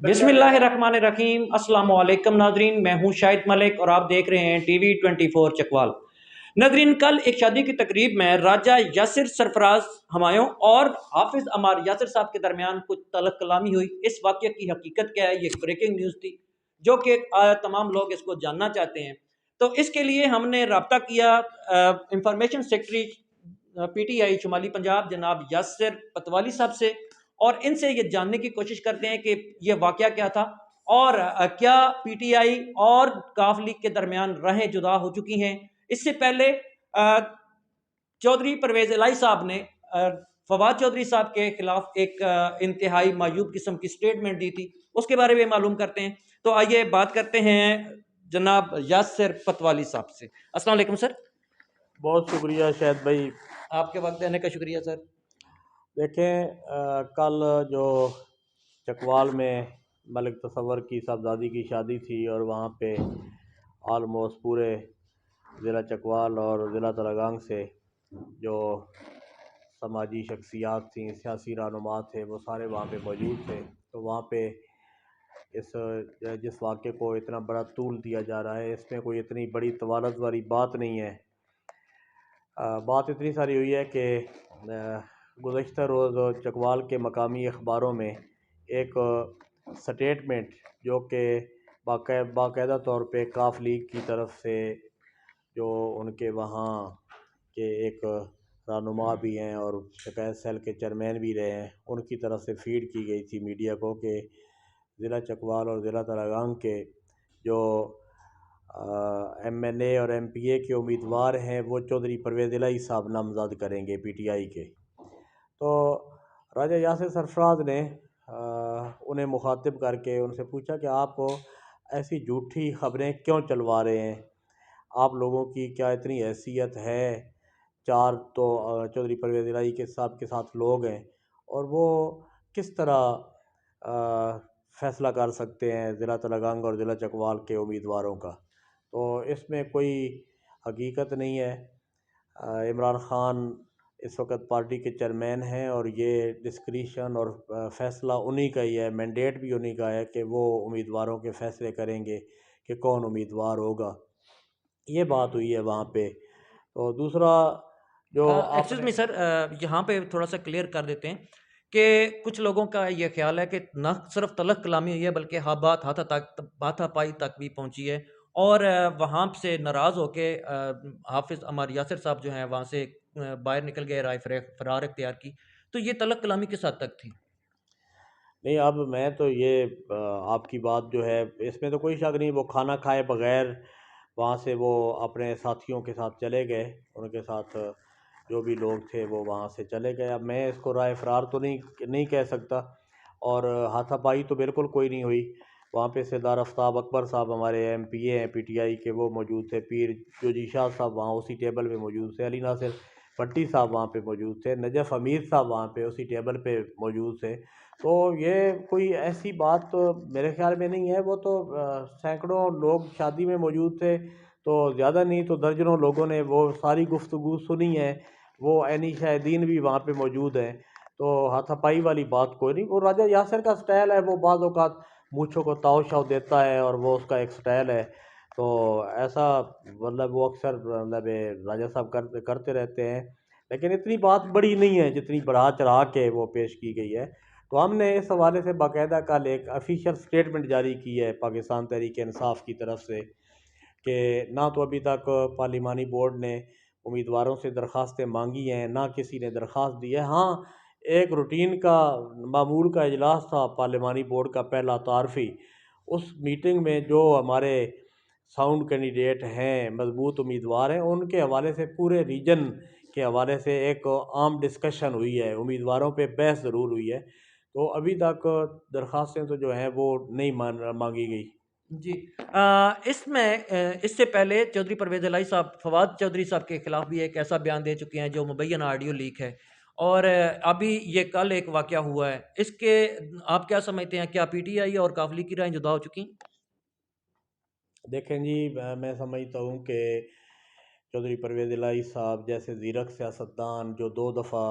बिस्मिल्लाहिर्रहमानिर्रहीम। अस्सलाम वालेकुम नाजरीन, मैं हूं शाहिद मलिक और आप देख रहे हैं टीवी 24 चकवाल। नाजरीन, कल एक शादी की तकरीब में राजा यासिर सरफराज हमायूं और हाफिज अमार यासिर साहब के दरमियान कुछ तलक कलामी हुई। इस वाक़े की हकीकत क्या है, ये ब्रेकिंग न्यूज़ थी जो कि तमाम लोग इसको जानना चाहते हैं। तो इसके लिए हमने रब्ता किया इंफॉर्मेशन सेक्रेटरी PTI शुमाली पंजाब जनाब यासिर पतवाली साहब से, और इनसे ये जानने की कोशिश करते हैं कि ये वाक़या क्या था और क्या PTI और काफ लीग के दरमियान राहें जुदा हो चुकी हैं। इससे पहले चौधरी परवेज इलाही साहब ने फवाद चौधरी साहब के खिलाफ एक इंतहाई मायूब किस्म की स्टेटमेंट दी थी, उसके बारे में मालूम करते हैं। तो आइए बात करते हैं जनाब यासिर पतवाली साहब से। अस्सलाम वालेकुम सर। बहुत शुक्रिया शायद भाई। आपके वक्त देने का शुक्रिया सर। देखें, कल जो चकवाल में मलिक तसव्वुर की साहबजादी की शादी थी और वहाँ पे आलमोस्ट पूरे ज़िला चकवाल और ज़िला तरागांग से जो समाजी शख्सियात थी, सियासी रहनुमा थे, वो सारे वहाँ पे मौजूद थे। तो वहाँ पे इस जिस वाक़े को इतना बड़ा तूल दिया जा रहा है, इसमें कोई इतनी बड़ी तवारत वाली बात नहीं है। बात इतनी सारी हुई है कि गुज़श्ता रोज़ चकवाल के मकामी अखबारों में एक स्टेटमेंट जो कि बाकायदा तौर पे काफ लीग की तरफ से, जो उनके वहाँ के एक रहनुमा भी हैं और शिकायत सेल के चेयरमैन भी रहे हैं, उनकी तरफ से फीड की गई थी मीडिया को कि ज़िला चकवाल और ज़िला तरागांग के जो MNA और MPA के उम्मीदवार हैं वो चौधरी परवेज़ इलाही साहब नामज़द करेंगे PTI के। तो राजा यासिर सरफराज ने उन्हें मुखातिब करके उनसे पूछा कि आप ऐसी झूठी ख़बरें क्यों चलवा रहे हैं, आप लोगों की क्या इतनी हैसियत है? चार तो चौधरी परवेज़ इलाही के साहब के साथ लोग हैं और वो किस तरह फ़ैसला कर सकते हैं ज़िला तरागांग और ज़िला चकवाल के उम्मीदवारों का। तो इसमें कोई हकीकत नहीं है। इमरान ख़ान इस वक्त पार्टी के चेयरमैन हैं और ये डिस्क्रिशन और फ़ैसला उन्हीं का ही है, मैंडेट भी उन्हीं का है कि वो उम्मीदवारों के फ़ैसले करेंगे कि कौन उम्मीदवार होगा। ये बात हुई है वहाँ पे। तो दूसरा जो एक्सक्यूज आपने मी सर, यहाँ पे थोड़ा सा क्लियर कर देते हैं कि कुछ लोगों का ये ख्याल है कि न सिर्फ तलक कलामी हुई है बल्कि हाँ बात हाथापाई तक भी पहुंची है, और वहाँ से नाराज़ होके हाफिज अमर यासिर साहब जो हैं वहाँ से बाहर निकल गए, राय फरार इख्तियार की। तो ये तलक कलामी किस हद तक थी? नहीं, अब मैं तो ये आपकी बात जो है इसमें तो कोई शक नहीं, वो खाना खाए बगैर वहाँ से वो अपने साथियों के साथ चले गए, उनके साथ जो भी लोग थे वो वहाँ से चले गए। अब मैं इसको राय फरार तो नहीं नहीं कह सकता, और हाथापाई तो बिल्कुल कोई नहीं हुई। वहाँ पे सरदार आफ्ताब अकबर साहब हमारे MPA हैं PTI के, वो मौजूद थे। पीर जोजी शाह साहब वहाँ उसी टेबल पे मौजूद थे। अली नासिर भट्टी साहब वहाँ पे मौजूद थे। नजफ़ हमीद साहब वहाँ पे उसी टेबल पे मौजूद थे। तो ये कोई ऐसी बात तो मेरे ख्याल में नहीं है। वो तो सैकड़ों लोग शादी में मौजूद थे, तो ज़्यादा नहीं तो दर्जनों लोगों ने वो सारी गुफ्तगू सुनी है। वो ऐनी शाहिदीन भी वहाँ पे मौजूद हैं। तो हाथापाई वाली बात कोई नहीं। वो राजा यासिर का स्टाइल है, वो बाज़ औक़ात मूँछों को ताव शाव देता है और वो उसका एक स्टाइल है। तो ऐसा मतलब वो अक्सर मतलब राजा साहब करते रहते हैं, लेकिन इतनी बात बड़ी नहीं है जितनी बढ़ा चढ़ा के वो पेश की गई है। तो हमने इस हवाले से बाकायदा कल एक ऑफिशियल स्टेटमेंट जारी की है पाकिस्तान तहरीक इंसाफ की तरफ से कि ना तो अभी तक पार्लिमानी बोर्ड ने उम्मीदवारों से दरख्वास्तें मांगी हैं, ना किसी ने दरख्वास्त दी है। हाँ, एक रूटीन का मामूल का इजलास था पार्लिमानी बोर्ड का पहला तारफ़ी। उस मीटिंग में जो हमारे साउंड कैंडिडेट हैं, मजबूत उम्मीदवार हैं, उनके हवाले से पूरे रीजन के हवाले से एक आम डिस्कशन हुई है, उम्मीदवारों पे बहस ज़रूर हुई है। तो अभी तक दरख्वास्तें तो जो हैं वो नहीं मांगी गई। जी, इसमें इससे पहले चौधरी परवेज़ इलाही साहब फवाद चौधरी साहब के खिलाफ भी एक ऐसा बयान दे चुके हैं जो मुबैना ऑडियो लीक है, और अभी ये कल एक वाक़या हुआ है। इसके आप क्या समझते हैं, क्या PTI और काफ लीग की राहें जुदा हो चुकी? देखें जी, मैं समझता हूँ कि चौधरी परवेज़ इलाही साहब जैसे ज़ीरक सियासतदान जो 2 दफ़ा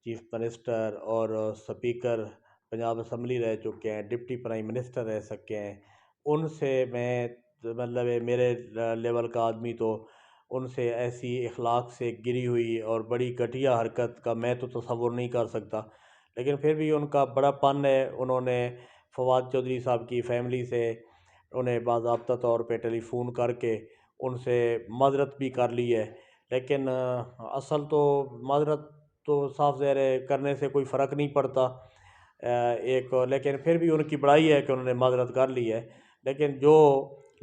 चीफ मिनिस्टर और स्पीकर पंजाब असम्बली रह चुके हैं, डिप्टी प्राइम मिनिस्टर रह सके हैं, उनसे मैं मतलब मेरे लेवल का आदमी तो उनसे ऐसी इखलाक से गिरी हुई और बड़ी घटिया हरकत का मैं तो तसव्वुर नहीं कर सकता। लेकिन फिर भी उनका बड़ापन है, उन्होंने फवाद चौधरी साहब की फ़ैमिली से उन्हें बाज़ाब्ता तौर पे टेलीफ़ोन करके उनसे माज़रत भी कर ली है। लेकिन असल तो माज़रत तो साफ़ ज़ाहिर है करने से कोई फ़र्क नहीं पड़ता। एक लेकिन फिर भी उनकी बड़ाई है कि उन्होंने माज़रत कर ली है। लेकिन जो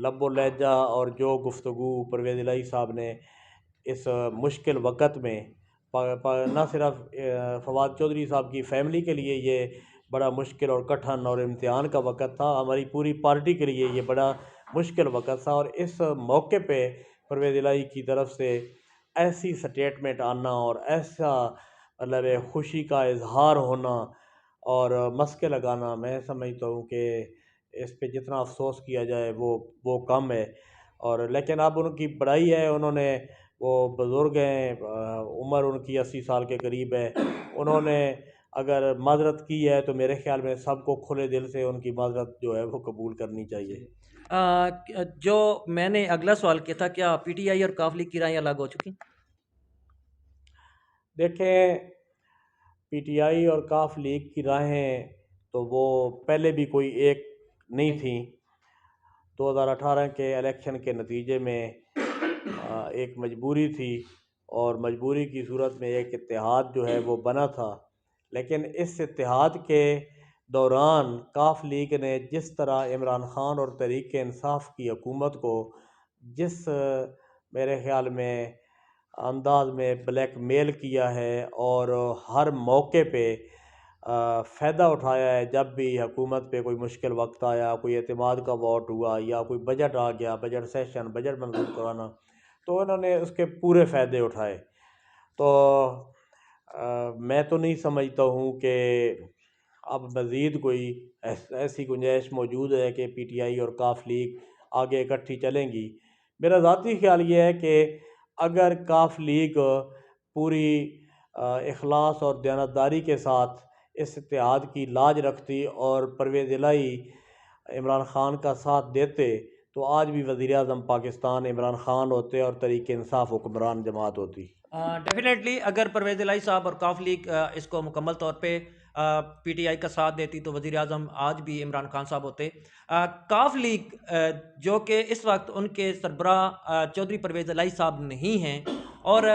लब्बो लहजा और जो गुफ्तगू परवेज़ इलाही साहब ने इस मुश्किल वक़्त में ना सिर्फ फवाद चौधरी साहब की फ़ैमिली के लिए ये बड़ा मुश्किल और कठिन और इम्तिहान का वक़्त था, हमारी पूरी पार्टी के लिए ये बड़ा मुश्किल वक़्त था। और इस मौके पे परवेज़ इलाही की तरफ से ऐसी स्टेटमेंट आना और ऐसा मतलब खुशी का इजहार होना और मस्के लगाना, मैं समझता हूँ कि इस पे जितना अफसोस किया जाए वो कम है। और लेकिन अब उनकी बड़ाई है, उन्होंने वो बुज़ुर्ग हैं, उम्र उनकी 80 साल के करीब है। उन्होंने अगर माज़रत की है तो मेरे ख़्याल में सबको खुले दिल से उनकी माज़रत जो है वो कबूल करनी जी। चाहिए। जो मैंने अगला सवाल किया था, क्या पीटीआई और काफ लीग की राहें अलग हो चुकी? देखें, पीटीआई और काफ लीग की राहें तो वो पहले भी कोई एक नहीं थी। 2018 के इलेक्शन के नतीजे में एक मजबूरी थी और मजबूरी की सूरत में एक इत्तेहाद जो है वो बना था। लेकिन इस इत्तेहाद के दौरान काफ लीग ने जिस तरह इमरान ख़ान और तहरीक इंसाफ की हुकूमत को जिस मेरे ख़्याल में अंदाज में ब्लैकमेल किया है और हर मौके पे फ़ायदा उठाया है, जब भी हुकूमत पे कोई मुश्किल वक्त आया, कोई एतमाद का वोट हुआ या कोई बजट आ गया, बजट सेशन, बजट मंजूर कराना, तो उन्होंने उसके पूरे फ़ायदे उठाए। तो मैं तो नहीं समझता हूँ कि अब मज़ीद कोई ऐसी गुंजाइश मौजूद है कि पीटीआई और काफ लीग आगे इकट्ठी चलेंगी। मेरा ज़ाती ख्याल ये है कि अगर काफ लीग पूरी इखलास और दयानतदारी के साथ इस इत्तेहाद की लाज रखती और परवेज़ इलाही इमरान ख़ान का साथ देते, तो आज भी वज़ीर आज़म पाकिस्तान इमरान ख़ान होते और तहरीक इंसाफ हुक्मरान जमात होती। डेफिनेटली अगर परवेज़ इलाही साहब और काफ लीग इसको मुकम्मल तौर पे पीटीआई का साथ देती तो वज़ीर आज़म आज भी इमरान खान साहब होते। काफ लीग जो कि इस वक्त उनके सरबराह चौधरी परवेज़ इलाही साहब नहीं हैं और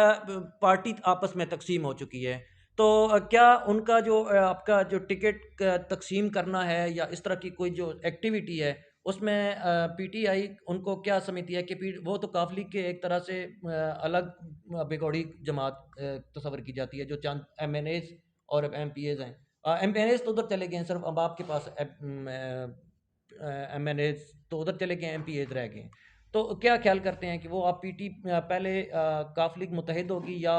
पार्टी आपस में तकसीम हो चुकी है। तो क्या उनका जो आपका जो टिकट तकसीम करना है या इस तरह की कोई जो एक्टिविटी है उसमें पीटीआई उनको क्या समझती है कि वो तो काफ लीग के एक तरह से अलग बिगौड़ी जमात तस्वर की जाती है, जो चंद एमएनएज और एमपीएज हैं। एमपीएज तो उधर चले गए हैं, सिर्फ अब आपके पास एमएनएज तो उधर चले गए, एमपीएज रह गए हैं। तो क्या ख्याल करते हैं कि वो आप पहले काफ लीग मुतहद होगी या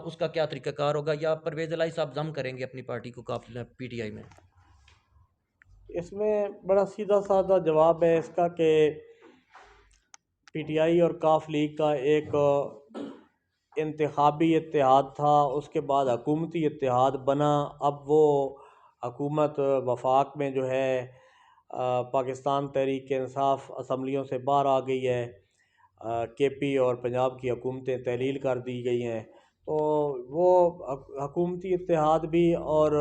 उसका क्या तरीकाकार होगा, या परवेज इलाही साहब जम करेंगे अपनी पार्टी को काफ पीटीआई में? इसमें बड़ा सीधा साधा जवाब है इसका कि पीटीआई और काफ लीग का एक इंतखाबी इत्तेहाद था, उसके बाद हकूमती इत्तेहाद बना। अब वो हकूमत वफाक में जो है पाकिस्तान तहरीक इंसाफ असम्बलियों से बाहर आ गई है, केपी और पंजाब की हुकूमतें तहलील कर दी गई हैं। तो वो हकूमती इत्तेहाद भी और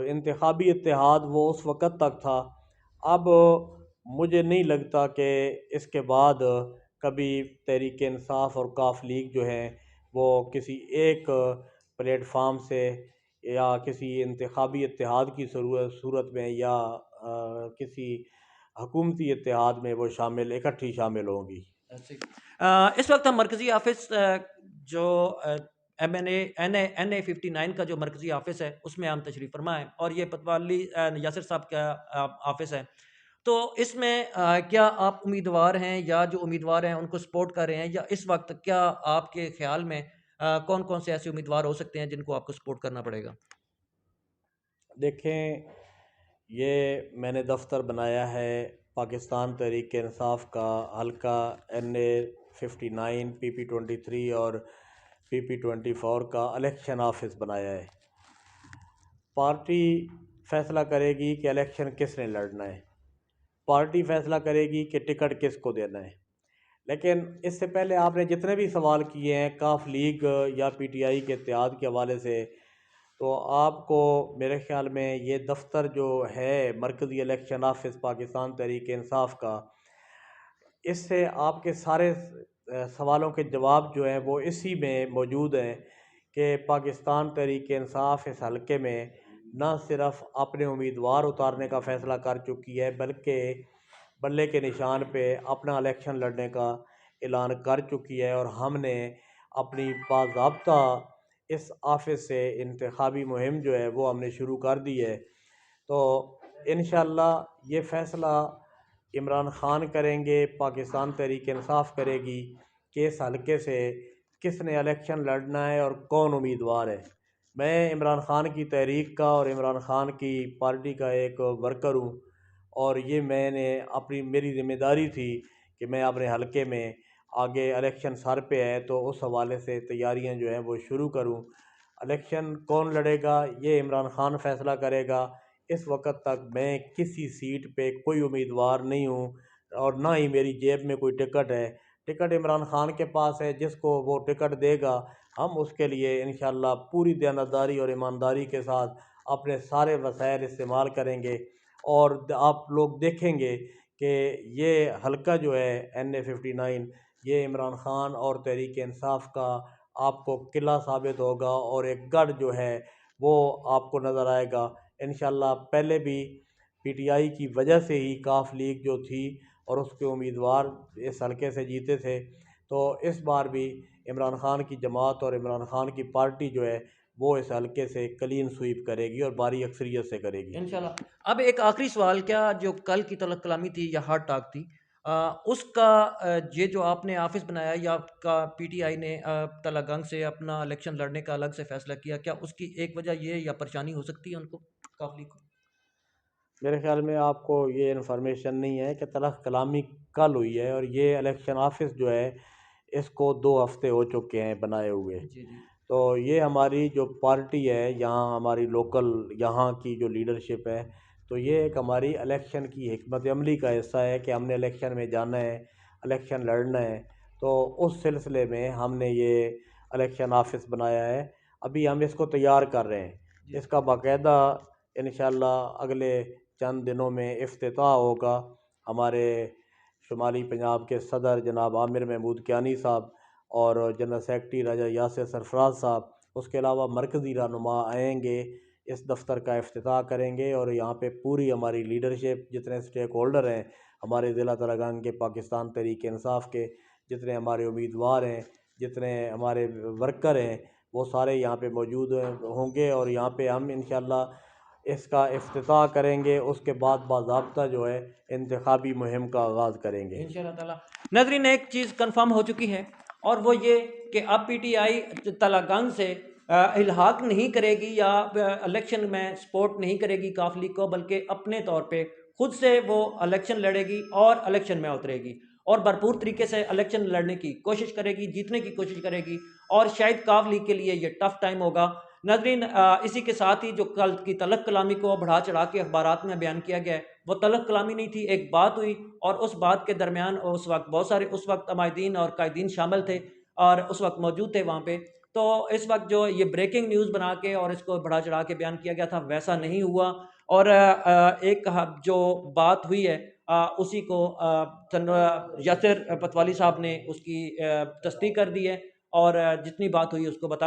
इंतखाबी इत्तेहाद वो उस वक़्त तक था। अब मुझे नहीं लगता कि इसके बाद कभी तहरीक इंसाफ और काफ लीग जो है वो किसी एक प्लेटफार्म से या किसी इंतखाबी इत्तेहाद की सूरत में या किसी हकूमती इत्तेहाद में वो इकट्ठी शामिल होंगी। इस वक्त हम मरकज़ी ऑफिस जो एन ए 59 का जो मरकज़ी ऑफिस है उसमें हम तशरीफ़ फरमा है और ये पतवाली यासिर साहब का ऑफिस है। तो इसमें क्या आप उम्मीदवार हैं या जो उम्मीदवार हैं उनको सपोर्ट कर रहे हैं, या इस वक्त क्या आपके ख्याल में कौन कौन से ऐसे उम्मीदवार हो सकते हैं जिनको आपको सपोर्ट करना पड़ेगा? देखें, ये मैंने दफ्तर बनाया है पाकिस्तान तहरीक इंसाफ का हल्का NA 59 PP 23 और PP 24 का इलेक्शन ऑफिस बनाया है। पार्टी फैसला करेगी कि इलेक्शन किसने लड़ना है, पार्टी फैसला करेगी कि टिकट किसको देना है। लेकिन इससे पहले आपने जितने भी सवाल किए हैं काफ लीग या पीटीआई के इत्तेहाद के हवाले से, तो आपको मेरे ख्याल में ये दफ्तर जो है मरकज़ी इलेक्शन ऑफिस पाकिस्तान तहरीक इंसाफ का, इससे आपके सारे सवालों के जवाब जो हैं वो इसी में मौजूद हैं कि पाकिस्तान तहरीक इंसाफ इस हलके में न सिर्फ अपने उम्मीदवार उतारने का फ़ैसला कर चुकी है, बल्कि बल्ले के निशान पे अपना इलेक्शन लड़ने का ऐलान कर चुकी है। और हमने अपनी बाज़ाब्ता इस ऑफिस से इंतखाबी मुहिम जो है वो हमने शुरू कर दी है। तो इंशाअल्लाह ये फ़ैसला इमरान ख़ान करेंगे, पाकिस्तान तहरीक इंसाफ करेगी कि इस हलके से किसने इलेक्शन लड़ना है और कौन उम्मीदवार है। मैं इमरान ख़ान की तहरीक का और इमरान ख़ान की पार्टी का एक वर्कर हूँ, और ये मैंने मेरी ज़िम्मेदारी थी कि मैं अपने हलके में आगे इलेक्शन सर पे है तो उस हवाले से तैयारियां जो हैं वो शुरू करूं। इलेक्शन कौन लड़ेगा ये इमरान ख़ान फ़ैसला करेगा। इस वक्त तक मैं किसी सीट पे कोई उम्मीदवार नहीं हूं, और ना ही मेरी जेब में कोई टिकट है। टिकट इमरान ख़ान के पास है, जिसको वो टिकट देगा हम उसके लिए इंशाअल्लाह पूरी दयानतदारी और ईमानदारी के साथ अपने सारे वसाइल इस्तेमाल करेंगे। और आप लोग देखेंगे कि ये हलका जो है NA-59, ये इमरान ख़ान और तहरीक इंसाफ का आपको किला साबित होगा, और एक गढ़ जो है वो आपको नज़र आएगा इंशाअल्लाह। पहले भी पीटीआई की वजह से ही काफ लीग जो थी और उसके उम्मीदवार इस हलके से जीते थे, तो इस बार भी इमरान ख़ान की जमात और इमरान ख़ान की पार्टी जो है वो इस हलके से क्लीन स्वीप करेगी और भारी अक्सरियत से करेगी इंशाल्लाह। अब एक आखिरी सवाल, क्या जो कल की तलब कलामी थी या हार्ट टॉक थी, उसका ये जो आपने ऑफिस बनाया या आपका पीटीआई ने तलागंग से अपना इलेक्शन लड़ने का अलग से फैसला किया, क्या उसकी एक वजह ये या परेशानी हो सकती है उनको, काफली को? मेरे ख्याल में आपको ये इन्फॉर्मेशन नहीं है कि तलख कलामी कल हुई है, और ये इलेक्शन ऑफिस जो है इसको 2 हफ्ते हो चुके हैं बनाए हुए। जी जी। तो ये हमारी जो पार्टी है यहाँ, हमारी लोकल यहाँ की जो लीडरशिप है, तो ये एक हमारी इलेक्शन की हिकमत अमली का हिस्सा है कि हमने इलेक्शन में जाना है, इलेक्शन लड़ना है। तो उस सिलसिले में हमने ये इलेक्शन ऑफिस बनाया है। अभी हम इसको तैयार कर रहे हैं, इसका बाकायदा इंशाअल्लाह अगले चंद दिनों में इफ्तिताह होगा। हमारे शुमाली पंजाब के सदर जनाब आमिर महमूद कियानी साहब और जनरल सेक्रेटरी राजा यासिर सरफराज साहब, उसके अलावा मरकज़ी रहनुमा आएंगे, इस दफ्तर का इफ्तिताह करेंगे। और यहाँ पे पूरी हमारी लीडरशिप, जितने स्टेक होल्डर हैं हमारे ज़िला तरागंग के, पाकिस्तान तहरीक इंसाफ के, जितने हमारे उम्मीदवार हैं, जितने हमारे वर्कर हैं, वो सारे यहाँ पे मौजूद होंगे। और यहाँ पे हम इंशाअल्लाह इसका इफ्तिताह करेंगे, उसके बाद बाज़ाब्ता जो है इंतखाबी मुहिम का आगाज़ करेंगे इंशाल्लाह ताला। नजरीन, एक चीज़ कंफर्म हो चुकी है, और वो ये कि अब पीटीआई तलागंग से इल्हाक नहीं करेगी या इलेक्शन में सपोर्ट नहीं करेगी काफ लीग को, बल्कि अपने तौर पे खुद से वो इलेक्शन लड़ेगी और इलेक्शन में उतरेगी और भरपूर तरीके से इलेक्शन लड़ने की कोशिश करेगी, जीतने की कोशिश करेगी। और शायद काफ लीग के लिए ये टफ टाइम होगा। नजरीन, इसी के साथ ही जो कल की तलब कलामी को बढ़ा चढ़ा के अखबारात में बयान किया गया है, वो तलब कलामी नहीं थी, एक बात हुई, और उस बात के दरमियान उस वक्त बहुत सारे उस वक्त अमायदीन और कायदीन शामिल थे और उस वक्त मौजूद थे वहाँ पे। तो इस वक्त जो ये ब्रेकिंग न्यूज़ बना के और इसको बढ़ा चढ़ा के बयान किया गया था, वैसा नहीं हुआ। और एक जो बात हुई है उसी को यासिर पतवाली साहब ने उसकी तस्दीक कर दी है, और जितनी बात हुई उसको बता